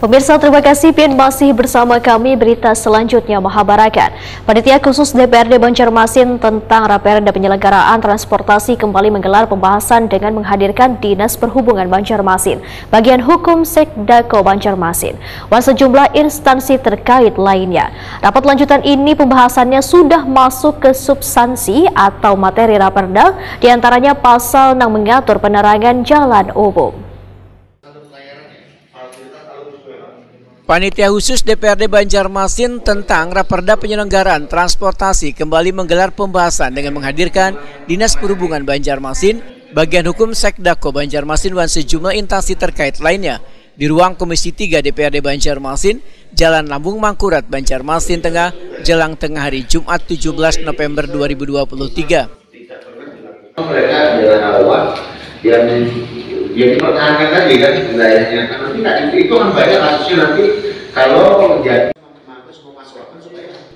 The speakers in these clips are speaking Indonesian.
Pemirsa, terima kasih Pian masih bersama kami. Berita selanjutnya Mahabarakan. Panitia khusus DPRD Banjarmasin tentang Raperda Penyelenggaraan Transportasi kembali menggelar pembahasan dengan menghadirkan Dinas Perhubungan Banjarmasin, Bagian Hukum Sekdako Banjarmasin, dan sejumlah instansi terkait lainnya. Rapat lanjutan ini pembahasannya sudah masuk ke substansi atau materi Raperda, diantaranya pasal yang mengatur penerangan jalan umum. Panitia khusus DPRD Banjarmasin tentang Raperda Penyelenggaraan Transportasi kembali menggelar pembahasan dengan menghadirkan Dinas Perhubungan Banjarmasin, Bagian Hukum Sekdako Banjarmasin, dan sejumlah instansi terkait lainnya di ruang Komisi 3 DPRD Banjarmasin, Jalan Lambung Mangkurat, Banjarmasin Tengah, jelang tengah hari Jumat 17 November 2023. Mereka adalah awal yang dipertahankan tadi kan wilayahnya, nanti itu kan banyak kasusnya nanti kalau jadi.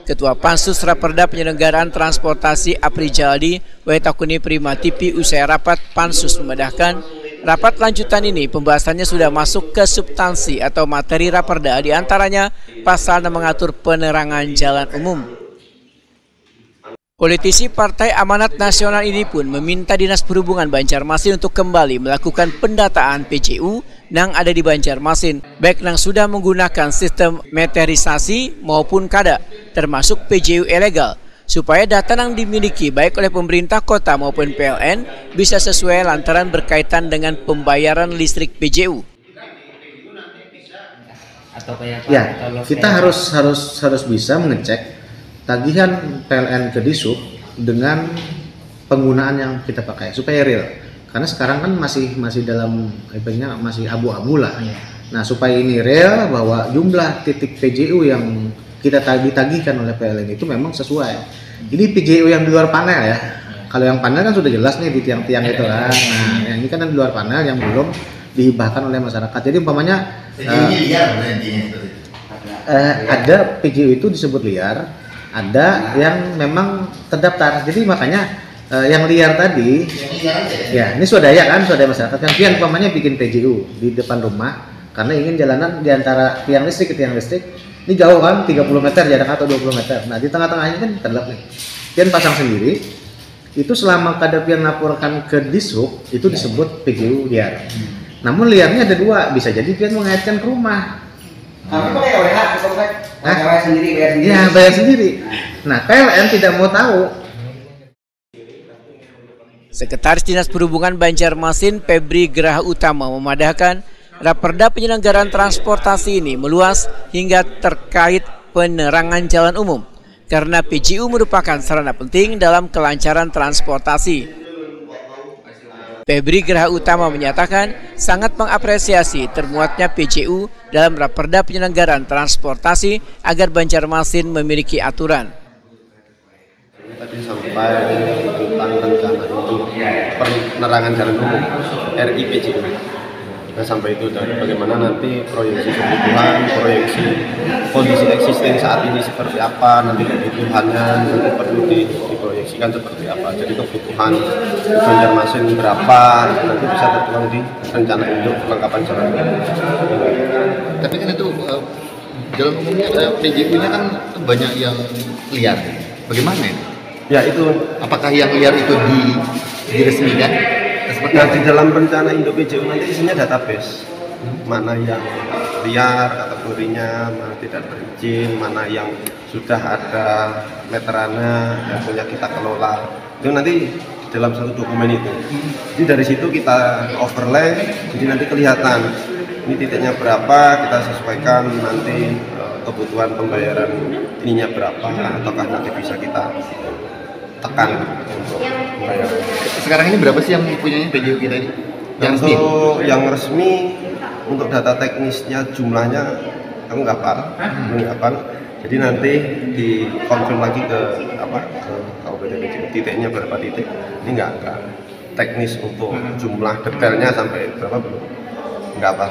Ketua Pansus Raperda Penyelenggaraan Transportasi Apri Jaladi Wetakuni Prima TV usai rapat Pansus memedahkan rapat lanjutan ini pembahasannya sudah masuk ke substansi atau materi Raperda, diantaranya pasal yang mengatur penerangan jalan umum. Politisi Partai Amanat Nasional ini pun meminta Dinas Perhubungan Banjarmasin untuk kembali melakukan pendataan PJU yang ada di Banjarmasin, baik yang sudah menggunakan sistem meterisasi maupun kada, termasuk PJU ilegal, supaya data yang dimiliki baik oleh pemerintah kota maupun PLN bisa sesuai lantaran berkaitan dengan pembayaran listrik PJU. Ya, kita harus bisa mengecek tagihan PLN ke Disub dengan penggunaan yang kita pakai supaya real. Karena sekarang kan masih dalam masih abu-abu lah. Nah, supaya ini real bahwa jumlah titik PJU yang kita ditagihkan oleh PLN itu memang sesuai. Ini PJU yang di luar panel ya. Kalau yang panel kan sudah jelas nih di tiang-tiang itu kan. Nah, yang ini kan di luar panel yang belum dihibahkan oleh masyarakat. Jadi umpamanya ada PJU itu disebut liar, ada yang memang terdaftar. Jadi makanya yang liar tadi, ya ini swadaya kan, swadaya masyarakat kan. Yang umpamanya bikin PJU di depan rumah karena ingin jalanan di antara tiang listrik ke tiang listrik, ini jauh kan, 30 meter jarak atau 20 meter. Nah di tengah-tengahnya kan terlap nih. Pian pasang sendiri, itu selama kadar pian laporkan ke Dishub itu disebut PJU liar. Namun liarnya ada dua, bisa jadi pian mengaitkan ke rumah. Tapi pakai OH, bayar sendiri. Ya, bayar sendiri. Nah, PLN tidak mau tahu. Sekretaris Dinas Perhubungan Banjarmasin Febri Graha Utama memadahkan Raperda Penyelenggaraan Transportasi ini meluas hingga terkait penerangan jalan umum, karena PJU merupakan sarana penting dalam kelancaran transportasi. Febri Graha Utama menyatakan sangat mengapresiasi termuatnya PJU dalam Raperda Penyelenggaraan Transportasi agar Banjarmasin memiliki aturan. Tadi sampai tentang rencana untuk penerangan jalan umum RIPJU. Nah, sampai itu dari bagaimana nanti proyeksi kebutuhan, proyeksi kondisi existing saat ini seperti apa, nanti kebutuhannya nanti perlu diproyeksikan seperti apa. Jadi kebutuhan Banjarmasin berapa nanti bisa tertuang di rencana induk kelengkapan jalan umum. Tapi kan itu jalan umumnya PJU-nya kan banyak yang liar. Bagaimana ini? Ya itu. Apakah yang liar itu diresmikan? Nah, di dalam rencana induk PJU nanti isinya database, mana yang liar kategorinya, mana tidak berizin, mana yang sudah ada meterannya yang punya kita kelola. Itu nanti dalam satu dokumen itu. Jadi dari situ kita overlay, jadi nanti kelihatan ini titiknya berapa, kita sesuaikan nanti kebutuhan pembayaran ininya berapa, ataukah nanti bisa kita tekan untuk membayar. Sekarang ini berapa sih yang punyanya PJU kita ini? Yang resmi untuk data teknisnya jumlahnya aku nggak hafal. Jadi nanti dikonfirm lagi ke Kabupaten PJU titiknya berapa titik. Ini nggak teknis untuk jumlah detailnya sampai berapa belum. Nggak apa.